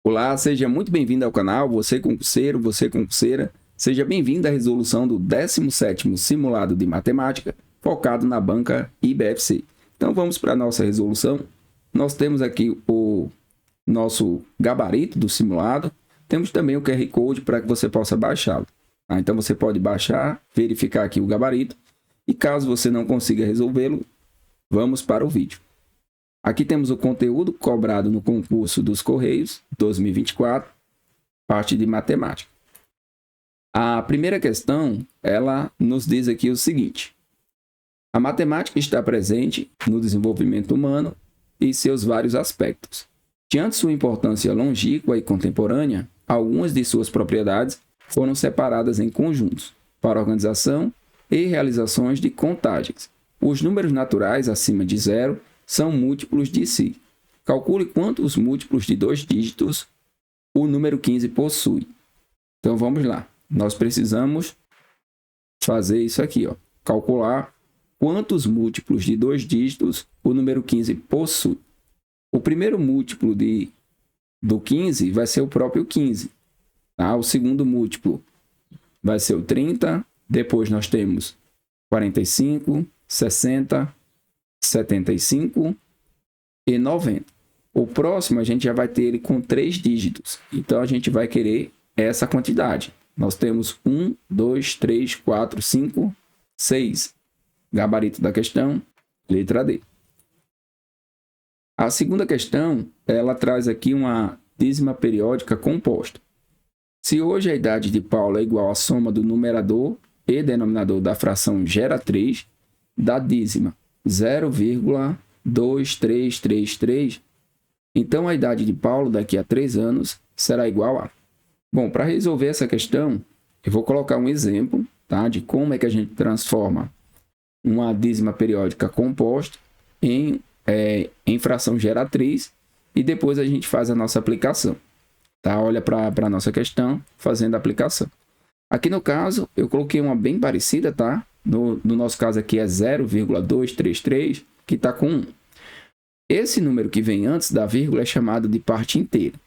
Olá, seja muito bem-vindo ao canal, você concurseiro, você concurseira. Seja bem-vindo à resolução do 17º Simulado de Matemática, focado na banca IBFC. Então vamos para a nossa resolução. Nós temos aqui o nosso gabarito do simulado. Temos também o QR Code para que você possa baixá-lo. Então você pode baixar, verificar aqui o gabarito. E caso você não consiga resolvê-lo, vamos para o vídeo. Aqui temos o conteúdo cobrado no concurso dos Correios 2024, parte de matemática. A primeira questão, ela nos diz aqui o seguinte: a matemática está presente no desenvolvimento humano e seus vários aspectos. Diante sua importância longínqua e contemporânea, algumas de suas propriedades foram separadas em conjuntos para organização e realizações de contagens. Os números naturais acima de zero são múltiplos de si. Calcule quantos múltiplos de 2 dígitos o número 15 possui. Então vamos lá. Nós precisamos fazer isso aqui, ó. Calcular quantos múltiplos de 2 dígitos o número 15 possui. O primeiro múltiplo do 15 vai ser o próprio 15. Tá? O segundo múltiplo vai ser o 30. Depois nós temos 45, 60, 75 e 90. O próximo a gente já vai ter ele com 3 dígitos. Então a gente vai querer essa quantidade. Nós temos 1, 2, 3, 4, 5, 6. Gabarito da questão, letra D. A segunda questão, ela traz aqui uma dízima periódica composta. Se hoje a idade de Paulo é igual à soma do numerador e denominador da fração gera3, da dízima 0,2333, então a idade de Paulo daqui a 3 anos será igual a... Bom, para resolver essa questão, eu vou colocar um exemplo, tá, de como é que a gente transforma uma dízima periódica composta em fração geratriz e depois a gente faz a nossa aplicação. Tá? Olha para a nossa questão, fazendo a aplicação. Aqui no caso, eu coloquei uma bem parecida, tá? No nosso caso aqui é 0,233, que está com 1. Esse número que vem antes da vírgula é chamado de parte inteira.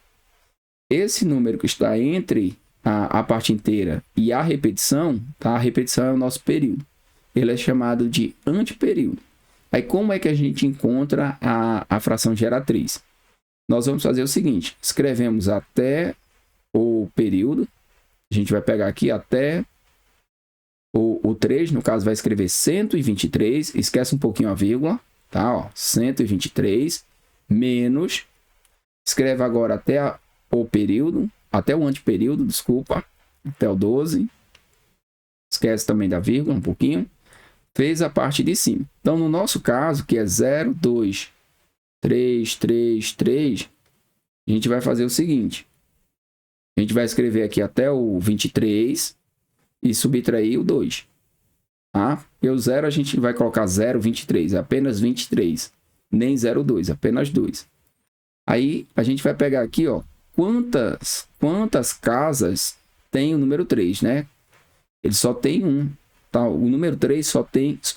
Esse número que está entre a parte inteira e a repetição, tá? A repetição é o nosso período. Ele é chamado de antiperíodo. Aí como é que a gente encontra a fração geratriz? Nós vamos fazer o seguinte: escrevemos até o período. A gente vai pegar aqui até o 3, no caso vai escrever 123, esquece um pouquinho a vírgula, tá? Ó, 123 menos, escreve agora até o período, até o antiperíodo, desculpa, até o 12, esquece também da vírgula um pouquinho, fez a parte de cima. Então, no nosso caso, que é 0, 2, 3, 3, 3, a gente vai fazer o seguinte: a gente vai escrever aqui até o 23 e subtrair o 2. Tá? E o 0 a gente vai colocar 0,23, apenas 23. Nem 0,2, apenas 2. Aí a gente vai pegar aqui, ó, quantas casas tem o número 3, né? Ele só tem 1. Tá? O número 3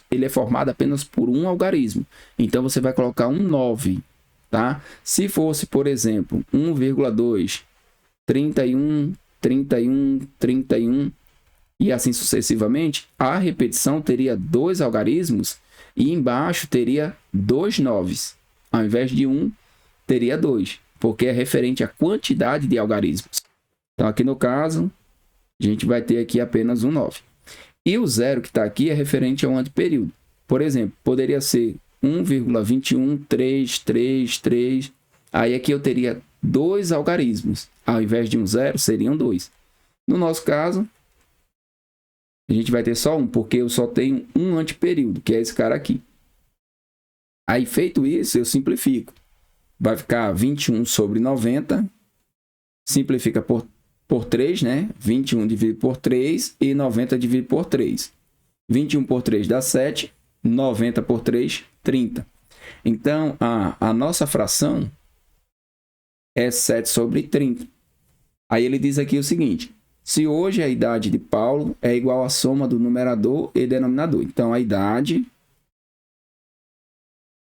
ele é formado apenas por um algarismo. Então você vai colocar um 9. Tá? Se fosse, por exemplo, 1,2, 31, 31, 31 e assim sucessivamente, a repetição teria 2 algarismos e embaixo teria 2 9s. Ao invés de 1, teria 2, porque é referente à quantidade de algarismos. Então aqui no caso, a gente vai ter aqui apenas um 9. E o 0 que está aqui é referente ao antiperíodo. Por exemplo, poderia ser 1,21333. Aí aqui eu teria 2 algarismos. Ao invés de um 0, seriam 2. No nosso caso, a gente vai ter só 1, porque eu só tenho um antiperíodo, que é esse cara aqui. Aí, feito isso, eu simplifico. Vai ficar 21 sobre 90. Simplifica por 3, né? 21 dividido por 3 e 90 dividido por 3. 21 por 3 dá 7. 90 por 3, 30. Então, a nossa fração é 7 sobre 30. Aí ele diz aqui o seguinte: se hoje a idade de Paulo é igual à soma do numerador e denominador. Então, a idade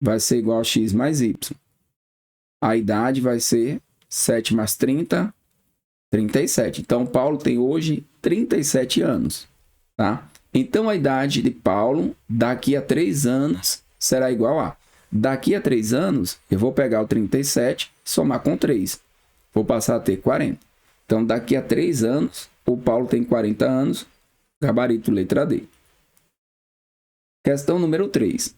vai ser igual a x mais y. A idade vai ser 7 mais 30, 37. Então, Paulo tem hoje 37 anos, tá? Então, a idade de Paulo daqui a 3 anos será igual a... Daqui a 3 anos, eu vou pegar o 37, somar com 3. Vou passar a ter 40. Então, daqui a 3 anos, o Paulo tem 40 anos, gabarito letra D. Questão número 3.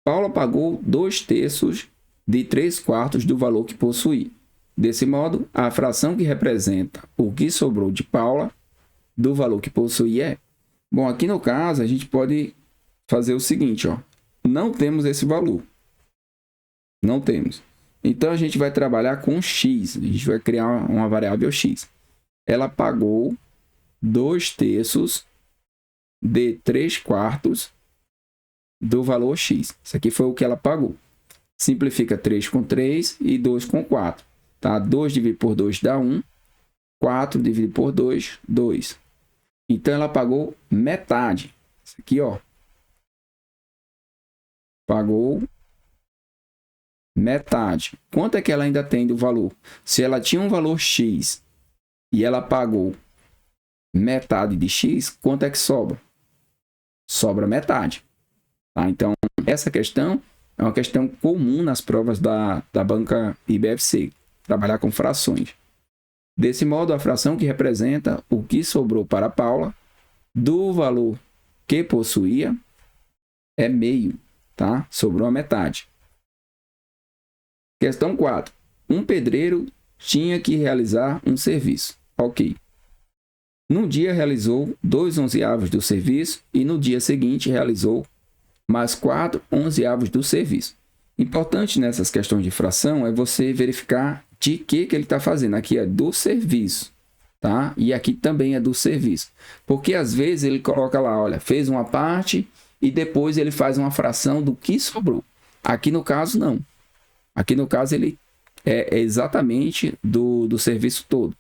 Paulo pagou 2/3 de 3/4 do valor que possuía. Desse modo, a fração que representa o que sobrou de Paula do valor que possuía é... Bom, aqui no caso, a gente pode fazer o seguinte, ó. Não temos esse valor. Não temos. Então, a gente vai trabalhar com x. A gente vai criar uma variável x. Ela pagou 2/3 de 3/4 do valor x. Isso aqui foi o que ela pagou. Simplifica 3 com 3 e 2 com 4. Tá? 2 dividido por 2 dá 1. 4 dividido por 2, 2. Então, ela pagou metade. Isso aqui, ó. Pagou metade. Quanto é que ela ainda tem do valor? Se ela tinha um valor x e ela pagou metade de x, quanto é que sobra? Sobra metade. Tá? Então, essa questão é uma questão comum nas provas da banca IBFC. Trabalhar com frações. Desse modo, a fração que representa o que sobrou para Paula do valor que possuía é meio. Tá? Sobrou a metade. Questão 4. Um pedreiro tinha que realizar um serviço. Ok. Num dia realizou 2/11 do serviço e no dia seguinte realizou mais 4/11 do serviço. Importante nessas questões de fração é você verificar de que ele está fazendo. Aqui é do serviço, tá? E aqui também é do serviço. Porque às vezes ele coloca lá, olha, fez uma parte e depois ele faz uma fração do que sobrou. Aqui no caso, não. Aqui no caso, ele é exatamente do serviço todo.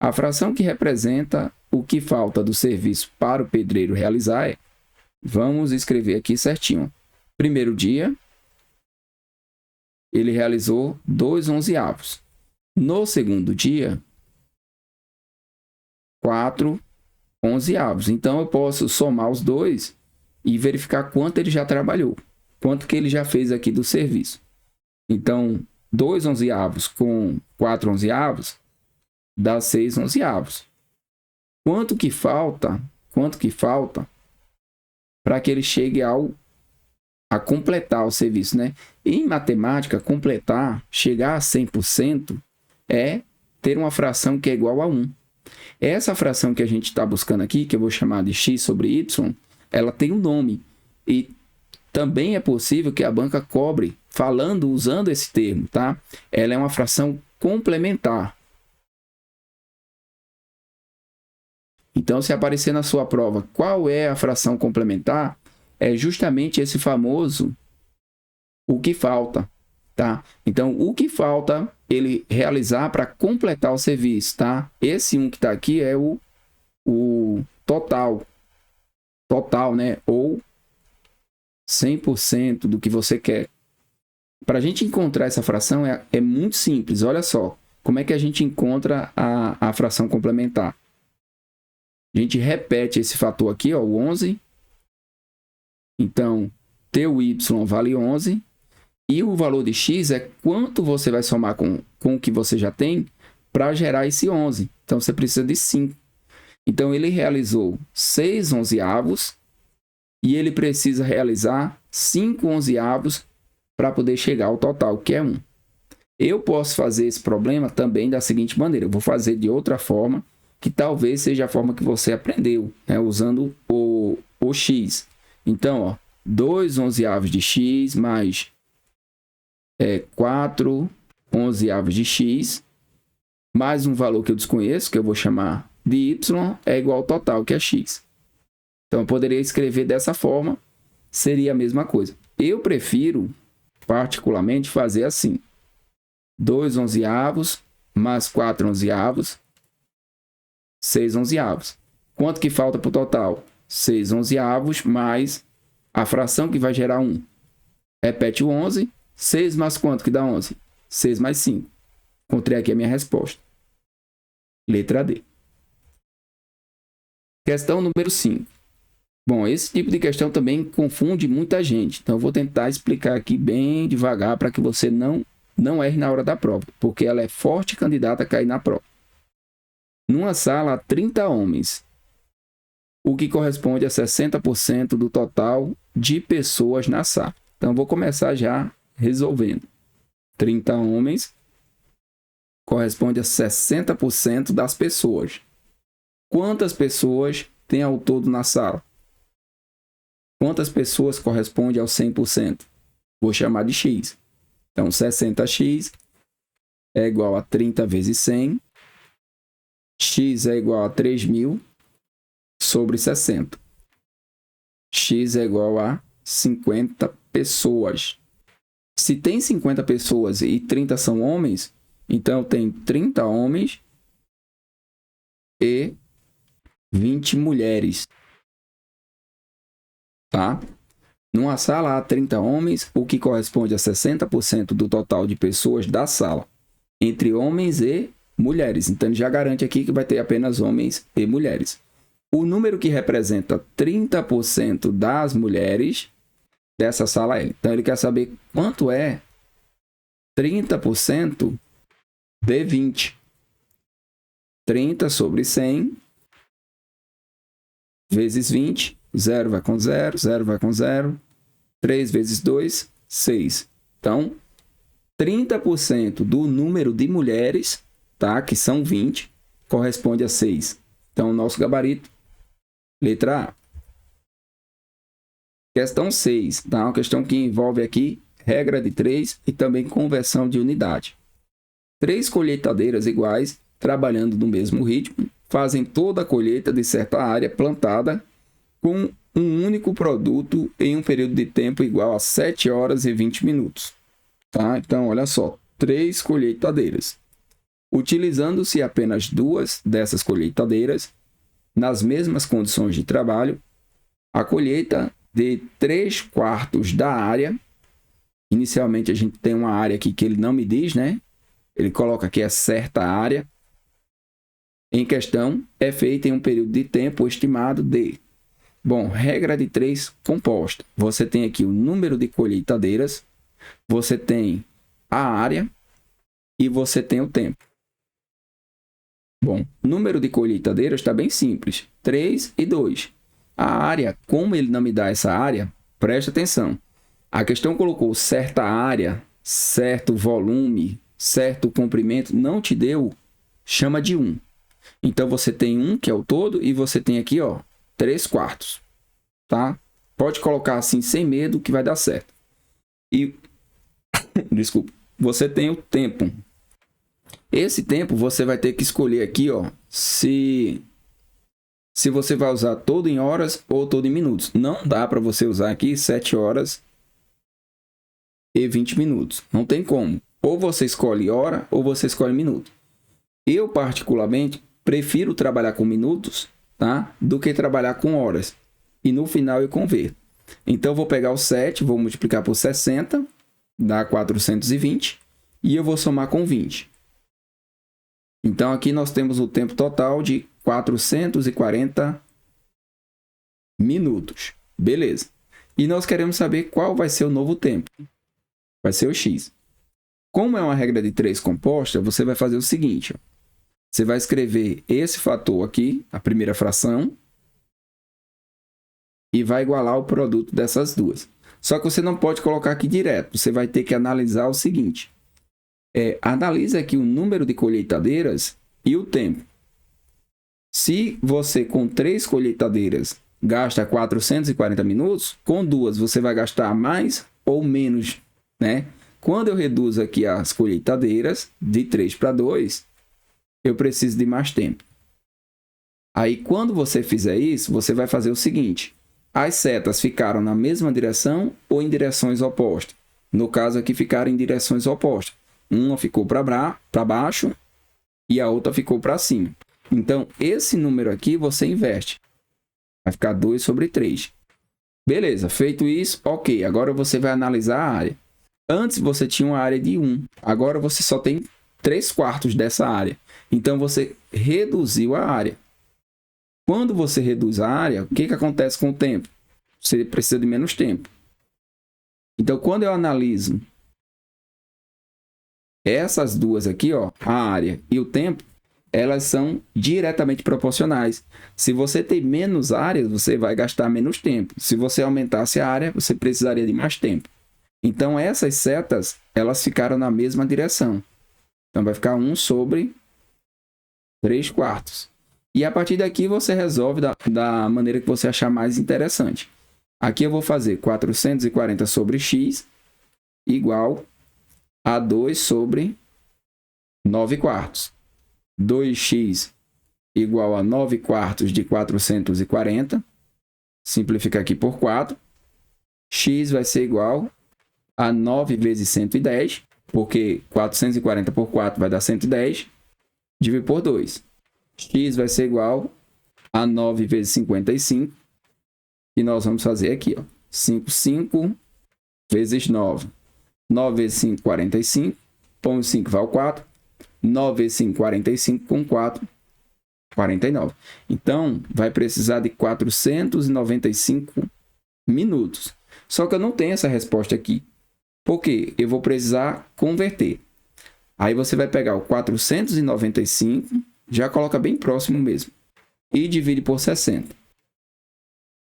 A fração que representa o que falta do serviço para o pedreiro realizar é... Vamos escrever aqui certinho. Primeiro dia, ele realizou 2/11. No segundo dia, 4/11. Então, eu posso somar os dois e verificar quanto ele já trabalhou. Quanto que ele já fez aqui do serviço. Então, 2/11 com 4/11 dá 6/11. Quanto que falta para que ele chegue a completar o serviço, né? Em matemática, completar, chegar a 100% é ter uma fração que é igual a 1. Essa fração que a gente está buscando aqui, que eu vou chamar de x sobre y, ela tem um nome. E também é possível que a banca cobre usando esse termo, tá? Ela é uma fração complementar. Então, se aparecer na sua prova qual é a fração complementar, é justamente esse famoso o que falta, tá? Então, o que falta ele realizar para completar o serviço, tá? Esse 1 que está aqui é o total, né? Ou 100% do que você quer. Para a gente encontrar essa fração é muito simples. Olha só, como é que a gente encontra a fração complementar? A gente repete esse fator aqui, ó, o 11. Então, teu y vale 11. E o valor de x é quanto você vai somar com o que você já tem para gerar esse 11. Então, você precisa de 5. Então, ele realizou 6/11 e ele precisa realizar 5/11 para poder chegar ao total, que é 1. Eu posso fazer esse problema também da seguinte maneira. Eu vou fazer de outra forma, que talvez seja a forma que você aprendeu, né? Usando o x. Então, ó, 2/11 de x mais 4/11 de x, mais um valor que eu desconheço, que eu vou chamar de y, é igual ao total, que é x. Então, eu poderia escrever dessa forma, seria a mesma coisa. Eu prefiro, particularmente, fazer assim. 2/11 mais 4/11, 6/11. Quanto que falta para o total? 6/11 mais a fração que vai gerar 1. Repete o 11. 6 mais quanto que dá 11? 6 mais 5. Encontrei aqui a minha resposta. Letra D. Questão número 5. Bom, esse tipo de questão também confunde muita gente. Então, eu vou tentar explicar aqui bem devagar para que você não erre na hora da prova, porque ela é forte candidata a cair na prova. Numa sala há 30 homens, o que corresponde a 60% do total de pessoas na sala. Então, vou começar já resolvendo. 30 homens corresponde a 60% das pessoas. Quantas pessoas tem ao todo na sala? Quantas pessoas corresponde ao 100%? Vou chamar de x. Então, 60x é igual a 30 vezes 100. X é igual a 3.000 sobre 60. X é igual a 50 pessoas. Se tem 50 pessoas e 30 são homens, então tem 30 homens e 20 mulheres. Tá? Numa sala há 30 homens, o que corresponde a 60% do total de pessoas da sala, entre homens e mulheres. Então, ele já garante aqui que vai ter apenas homens e mulheres. O número que representa 30% das mulheres dessa sala é. Então, ele quer saber quanto é 30% de 20. 30 sobre 100 vezes 20. 0 vai com 0, 0 vai com 0. 3 vezes 2, 6. Então, 30% do número de mulheres, tá, que são 20, corresponde a 6. Então, o nosso gabarito, letra A. Questão 6, tá? Uma questão que envolve aqui regra de 3 e também conversão de unidade. 3 colheitadeiras iguais, trabalhando no mesmo ritmo, fazem toda a colheita de certa área plantada com um único produto em um período de tempo igual a 7 horas e 20 minutos. Tá? Então, olha só, 3 colheitadeiras. Utilizando-se apenas 2 dessas colheitadeiras, nas mesmas condições de trabalho, a colheita de 3/4 da área, inicialmente a gente tem uma área aqui que ele não me diz, né? Ele coloca aqui a certa área, em questão, é feita em um período de tempo estimado de... Bom, regra de 3 composta. Você tem aqui o número de colheitadeiras, você tem a área e você tem o tempo. Bom, número de colheitadeiras está bem simples, 3 e 2. A área, como ele não me dá essa área, presta atenção. A questão colocou certa área, certo volume, certo comprimento, não te deu, chama de 1. Então, você tem 1, que é o todo, e você tem aqui, ó, 3/4, tá? Pode colocar assim, sem medo, que vai dar certo. E, desculpa, você tem o tempo. Esse tempo, você vai ter que escolher aqui, ó, se você vai usar todo em horas ou todo em minutos. Não dá para você usar aqui 7 horas e 20 minutos. Não tem como. Ou você escolhe hora ou você escolhe minuto. Eu, particularmente, prefiro trabalhar com minutos, tá? Do que trabalhar com horas. E no final eu converto. Então, eu vou pegar o 7, vou multiplicar por 60, dá 420. E eu vou somar com 20. Então, aqui nós temos o tempo total de 440 minutos. Beleza. E nós queremos saber qual vai ser o novo tempo. Vai ser o x. Como é uma regra de 3 composta, você vai fazer o seguinte, ó. Você vai escrever esse fator aqui, a primeira fração, e vai igualar o produto dessas duas. Só que você não pode colocar aqui direto. Você vai ter que analisar o seguinte. Analisa aqui o número de colheitadeiras e o tempo. Se você, com 3 colheitadeiras, gasta 440 minutos, com 2 você vai gastar mais ou menos, né? Quando eu reduzo aqui as colheitadeiras de 3 para 2, eu preciso de mais tempo. Aí, quando você fizer isso, você vai fazer o seguinte. As setas ficaram na mesma direção ou em direções opostas? No caso aqui, ficaram em direções opostas. Uma ficou para baixo e a outra ficou para cima. Então, esse número aqui você inverte. Vai ficar 2 sobre 3. Beleza, feito isso, ok. Agora você vai analisar a área. Antes você tinha uma área de 1. Agora você só tem 3/4 dessa área. Então, você reduziu a área. Quando você reduz a área, o que acontece com o tempo? Você precisa de menos tempo. Então, quando eu analiso essas duas aqui, ó, a área e o tempo, elas são diretamente proporcionais. Se você tem menos áreas, você vai gastar menos tempo. Se você aumentasse a área, você precisaria de mais tempo. Então, essas setas, elas ficaram na mesma direção. Então, vai ficar 1 sobre 3/4. E a partir daqui, você resolve da maneira que você achar mais interessante. Aqui eu vou fazer 440 sobre x igual a 2 sobre 9/4. 2x igual a 9/4 de 440. Simplifica aqui por 4. X vai ser igual a 9 vezes 110, porque 440 por 4 vai dar 110, dividido por 2. X vai ser igual a 9 vezes 55, e nós vamos fazer aqui, ó, 5 vezes 9. 9 vezes 5, 45. Põe o 5, vai ao 4. 9 vezes 5, 45. Com 4, 49. Então, vai precisar de 495 minutos. Só que eu não tenho essa resposta aqui. Por quê? Eu vou precisar converter. Aí você vai pegar o 495, já coloca bem próximo mesmo, e divide por 60.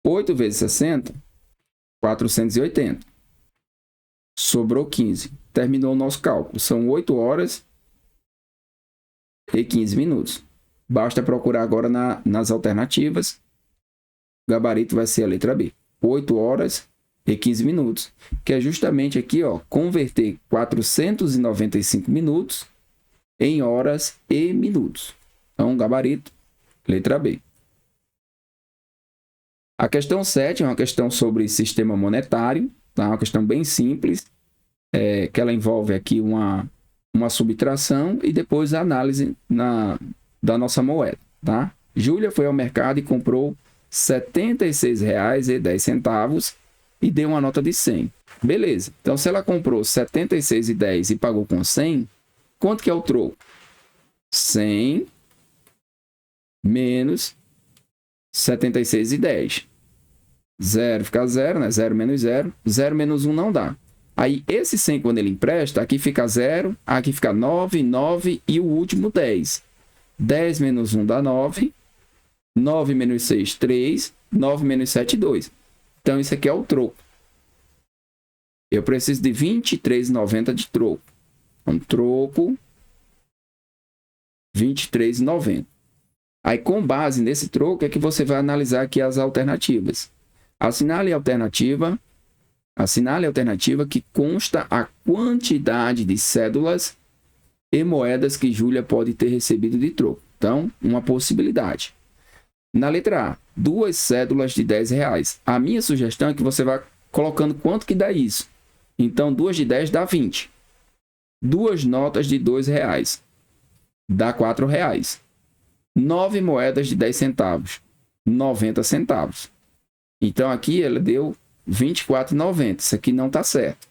8 vezes 60, 480. Sobrou 15. Terminou o nosso cálculo. São 8 horas e 15 minutos. Basta procurar agora nas alternativas. O gabarito vai ser a letra B. 8 horas e 15 minutos. Que é justamente aqui, ó, converter 495 minutos em horas e minutos. Então, gabarito, letra B. A questão 7 é uma questão sobre sistema monetário, tá? Uma questão bem simples, que ela envolve aqui uma subtração e depois a análise da nossa moeda, tá? Júlia foi ao mercado e comprou R$ 76,10 e deu uma nota de 100. Beleza. Então, se ela comprou R$ 76,10 e pagou com 100, quanto que é o troco? 100 menos 76,10. 0 fica 0, né? 0 menos 0. 0 menos 1 não dá. Aí, esse 100, quando ele empresta, aqui fica 0, aqui fica 9, 9 e o último 10. 10 menos 1 dá 9. 9 menos 6, 3. 9 menos 7, 2. Então, isso aqui é o troco. Eu preciso de R$ 23,90 de troco. Então, troco, R$ 23,90. Aí, com base nesse troco, é que você vai analisar aqui as alternativas. Assinale a alternativa que consta a quantidade de cédulas e moedas que Júlia pode ter recebido de troco. Então, uma possibilidade. Na letra A, 2 cédulas de R$10. A minha sugestão é que você vá colocando quanto que dá isso. Então, 2 de 10 dá 20. 2 notas de R$2 dá R$4. 9 moedas de 10 centavos, 90 centavos. Então, aqui ela deu R$ 24,90. Isso aqui não está certo.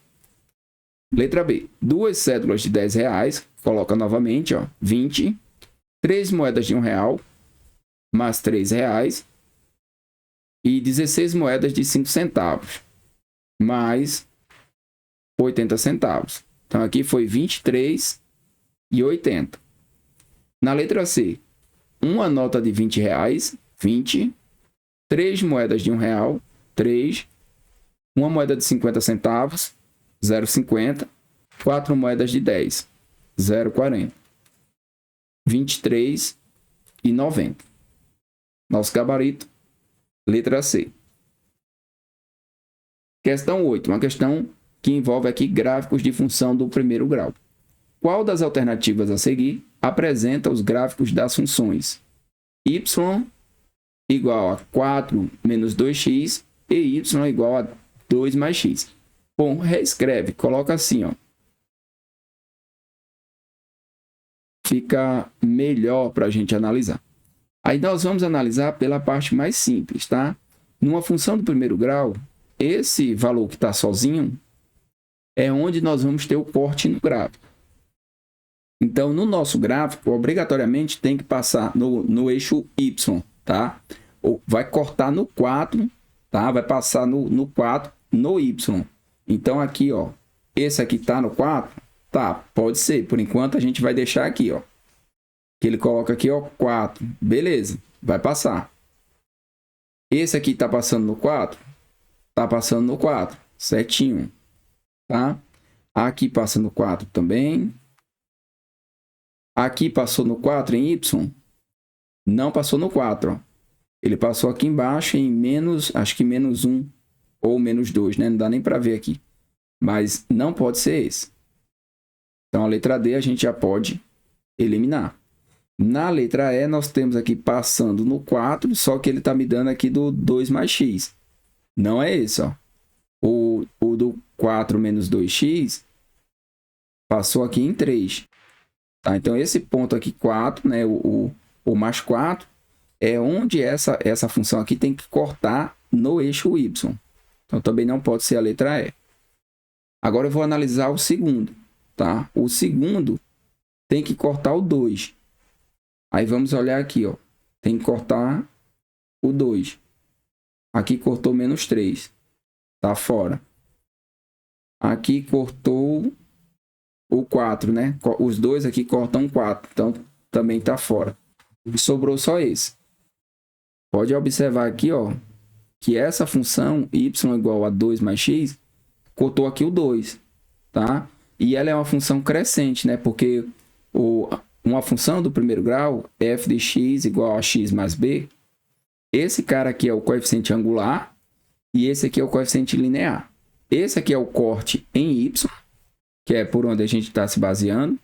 Letra B. 2 cédulas de R$10. Coloca novamente, ó, 20. 3 moedas de R$1, mais R$3. E 16 moedas de 5 centavos, mais 80 centavos. Então, aqui foi R$ 23,80. Na letra C, uma nota de R$20, 20. 3 moedas de R$1, 3. Uma moeda de 50 centavos, 0,50. 4 moedas de 10, 0,40. R$ 23,90. Nosso gabarito, letra C. Questão 8. Uma questão que envolve aqui gráficos de função do primeiro grau. Qual das alternativas a seguir apresenta os gráficos das funções y igual a 4 menos 2x e y igual a 2 mais x? Bom, reescreve, coloca assim, ó. Fica melhor para a gente analisar. Aí nós vamos analisar pela parte mais simples, tá? Numa função do primeiro grau, esse valor que está sozinho é onde nós vamos ter o corte no gráfico. Então, no nosso gráfico, obrigatoriamente tem que passar no eixo Y, tá? Ou vai cortar no 4, tá? Vai passar no 4, no Y. Então, aqui, ó, esse aqui tá no 4? Tá, pode ser. Por enquanto, a gente vai deixar aqui, ó. Que ele coloca aqui, ó, 4. Beleza, vai passar. Esse aqui tá passando no 4? Tá passando no 4, certinho, tá? Aqui passa no 4 também. Aqui passou no 4 em Y? Não passou no 4, ó. Ele passou aqui embaixo em menos, acho que menos 1 ou menos 2, né? Não dá nem para ver aqui. Mas não pode ser esse. Então, a letra D a gente já pode eliminar. Na letra E, nós temos aqui passando no 4, só que ele está me dando aqui do 2 mais x. Não é esse, ó. O do 4 menos 2x passou aqui em 3. Tá? Então, esse ponto aqui, 4, né? O mais 4, é onde essa função aqui tem que cortar no eixo Y. Então, também não pode ser a letra E. Agora, eu vou analisar o segundo. Tá? O segundo tem que cortar o 2. Aí, vamos olhar aqui. Ó. Tem que cortar o 2. Aqui cortou menos 3. Tá fora. Aqui cortou o 4, né? Os dois aqui cortam 4. Então, também tá fora. Sobrou só esse. Pode observar aqui, ó, que essa função y igual a 2 mais x, cortou aqui o 2, tá? E ela é uma função crescente, né? Porque uma função do primeiro grau, f de x igual a x mais b, esse cara aqui é o coeficiente angular e esse aqui é o coeficiente linear. Esse aqui é o corte em y, que é por onde a gente está se baseando.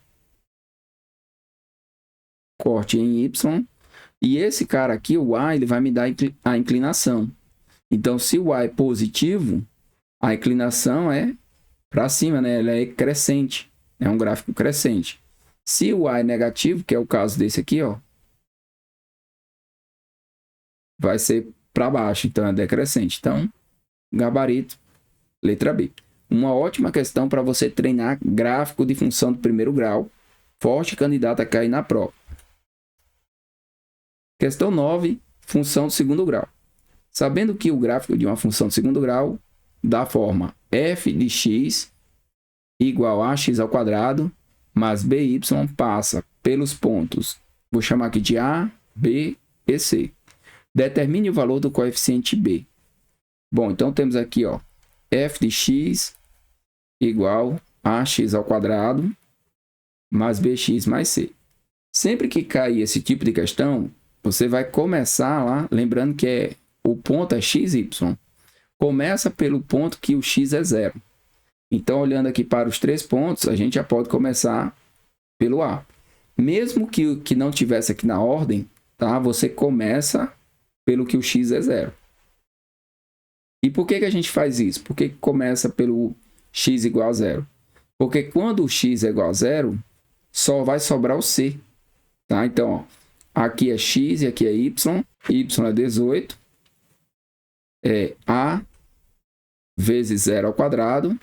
Corte em y. E esse cara aqui, o y, ele vai me dar a inclinação. Então, se o y é positivo, a inclinação é para cima, né? Ela é crescente. É um gráfico crescente. Se o y é negativo, que é o caso desse aqui, ó, vai ser para baixo. Então, é decrescente. Então, gabarito, letra B. Uma ótima questão para você treinar gráfico de função do primeiro grau. Forte candidato a cair na prova. Questão 9, função do segundo grau. Sabendo que o gráfico de uma função de segundo grau da forma f de x igual a x ao quadrado mais by passa pelos pontos, vou chamar aqui de A, B e C. Determine o valor do coeficiente B. Bom, então temos aqui, ó, f de x igual a x ao quadrado mais bx mais c. Sempre que cair esse tipo de questão, você vai começar lá, lembrando que o ponto é x, y. Começa pelo ponto que o x é 0. Então, olhando aqui para os 3 pontos, a gente já pode começar pelo A. Mesmo que não tivesse aqui na ordem, tá? Você começa pelo que o x é 0. E por que a gente faz isso? Por que começa pelo x igual a 0? Porque quando o x é igual a 0, só vai sobrar o c. Tá? Então, ó, aqui é x e aqui é y. Y é 18. É A vezes 0 ao quadrado,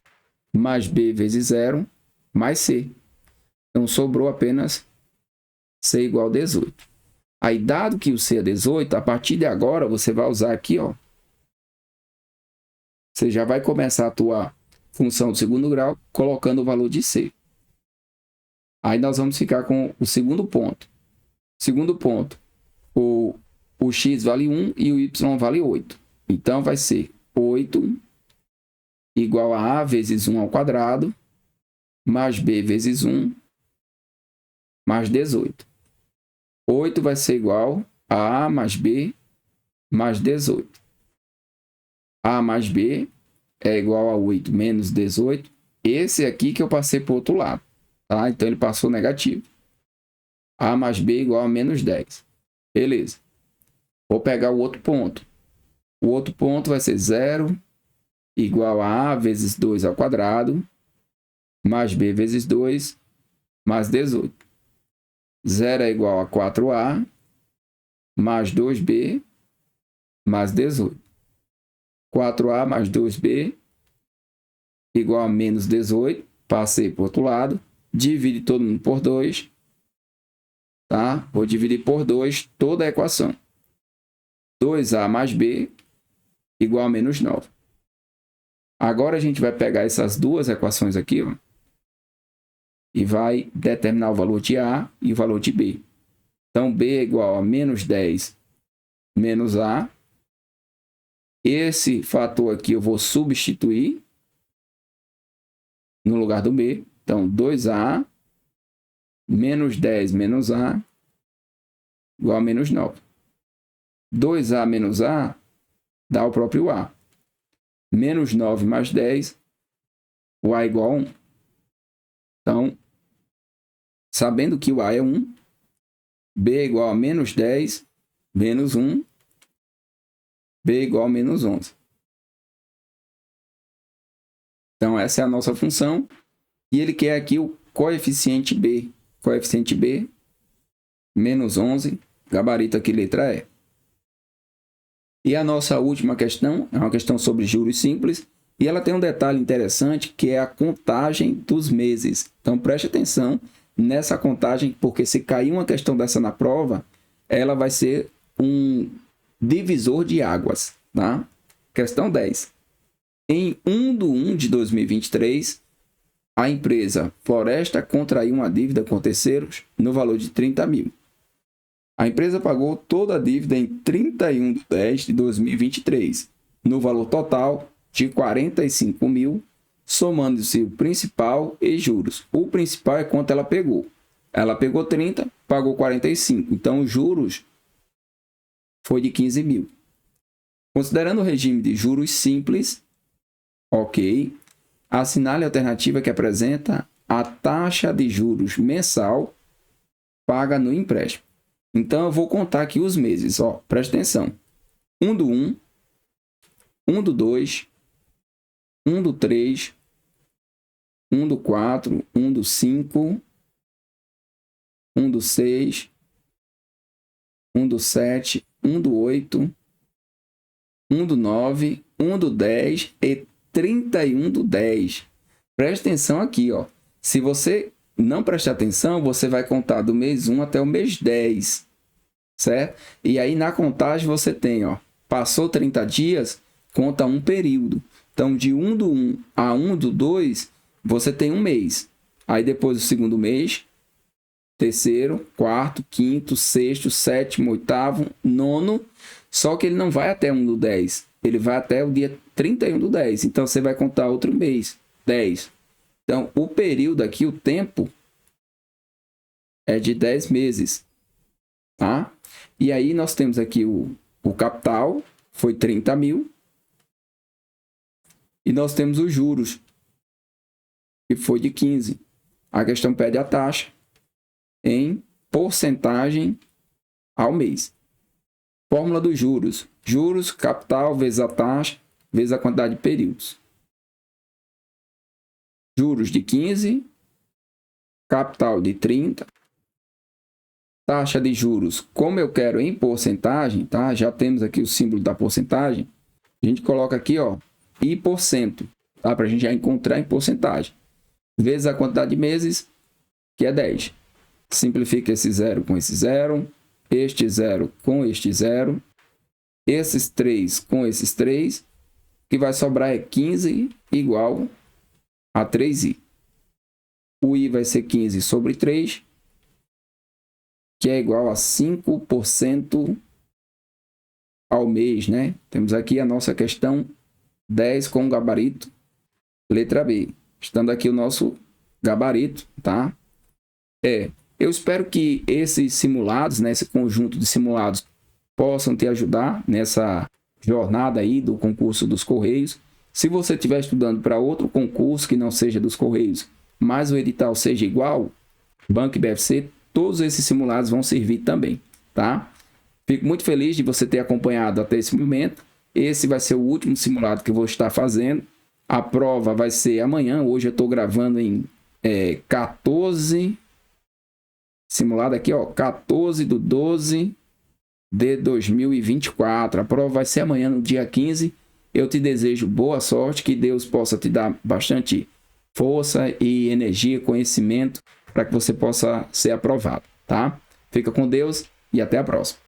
mais B vezes 0, mais C. Então, sobrou apenas C igual a 18. Aí, dado que o C é 18, a partir de agora, você vai usar aqui, ó. Você já vai começar a tua função do segundo grau, colocando o valor de C. Aí, nós vamos ficar com o segundo ponto. Segundo ponto, o x vale 1 e o y vale 8. Então, vai ser 8 igual a vezes 1 ao quadrado, mais b vezes 1, mais 18. 8 vai ser igual a A mais B mais 18. A mais B é igual a 8 menos 18. Esse aqui que eu passei para o outro lado. Tá? Então, ele passou negativo. A mais B igual a menos 10. Beleza. Vou pegar o outro ponto. O outro ponto vai ser 0 igual a vezes 2 ao quadrado, mais B vezes 2, mais 18. 0 é igual a 4A, mais 2B, mais 18. 4A mais 2B, igual a menos 18. Passei para o outro lado. Divide todo mundo por 2. tá? Vou dividir por 2 toda a equação. 2a mais b igual a menos 9. Agora a gente vai pegar essas duas equações aqui, ó, e vai determinar o valor de a e o valor de b. Então, b é igual a menos 10 menos a. Esse fator aqui eu vou substituir no lugar do b. Então, 2a menos 10 menos a igual a menos 9. 2a menos a dá o próprio a. Menos 9 mais 10, o a igual a 1. Então, sabendo que o a é 1, b é igual a menos 10 menos 1, b é igual a menos 11. Então, essa é a nossa função. E ele quer aqui o coeficiente b. Coeficiente b, menos 11, gabarito aqui, letra E. E a nossa última questão é uma questão sobre juros simples. E ela tem um detalhe interessante, que é a contagem dos meses. Então, preste atenção nessa contagem, porque se cair uma questão dessa na prova, ela vai ser um divisor de águas, tá? Questão 10. Em 1/1 de 2023, a empresa Floresta contraiu uma dívida com terceiros no valor de 30 mil. A empresa pagou toda a dívida em 31/10 de 2023, no valor total de 45 mil, somando-se o principal e juros. O principal é quanto ela pegou. Ela pegou 30, pagou 45. Então, os juros foi de 15 mil. Considerando o regime de juros simples, ok, assinale a alternativa que apresenta a taxa de juros mensal paga no empréstimo. Então, eu vou contar aqui os meses. Ó, presta atenção. 1/1, 1/2, 1/3, 1/4, 1/5, 1/6, 1/7, 1/8, 1/9, 1/10 e 31/10. Presta atenção aqui, ó. Se você não prestar atenção, você vai contar do mês 1 até o mês 10, certo? E aí na contagem você tem, ó, passou 30 dias, conta um período. Então, de 1/1 a 1/2, você tem um mês. Aí depois o segundo mês, terceiro, quarto, quinto, sexto, sétimo, oitavo, nono. Só que ele não vai até 1/10. Ele vai até o dia 31/10. Então, você vai contar outro mês, 10. Então, o período aqui, o tempo, é de 10 meses. Tá? E aí, nós temos aqui o capital, foi 30 mil. E nós temos os juros, que foi de 15. A questão pede a taxa em porcentagem ao mês. Fórmula dos juros. Juros, capital, vezes a taxa, vezes a quantidade de períodos. Juros de 15, capital de 30, taxa de juros, como eu quero em porcentagem, tá? Já temos aqui o símbolo da porcentagem. A gente coloca aqui, ó, I por cento, tá? Para a gente já encontrar em porcentagem. Vezes a quantidade de meses, que é 10. Simplifica esse zero com esse zero, este zero com este zero, esses 3 com esses 3, que vai sobrar é 15 igual a 3i. O i vai ser 15 sobre 3, que é igual a 5% ao mês, né? Temos aqui a nossa questão 10 com gabarito, letra B. Estando aqui o nosso gabarito, tá? Eu espero que esses simulados, né, esse conjunto de simulados, possam te ajudar nessa jornada aí do concurso dos Correios. Se você estiver estudando para outro concurso que não seja dos Correios, mas o edital seja igual, Banco IBFC, todos esses simulados vão servir também, tá? Fico muito feliz de você ter acompanhado até esse momento. Esse vai ser o último simulado que eu vou estar fazendo. A prova vai ser amanhã. Hoje eu estou gravando em 14... Simulado aqui, ó, 14/12 de 2024. A prova vai ser amanhã, no dia 15. Eu te desejo boa sorte, que Deus possa te dar bastante força e energia, conhecimento, para que você possa ser aprovado, tá? Fica com Deus e até a próxima.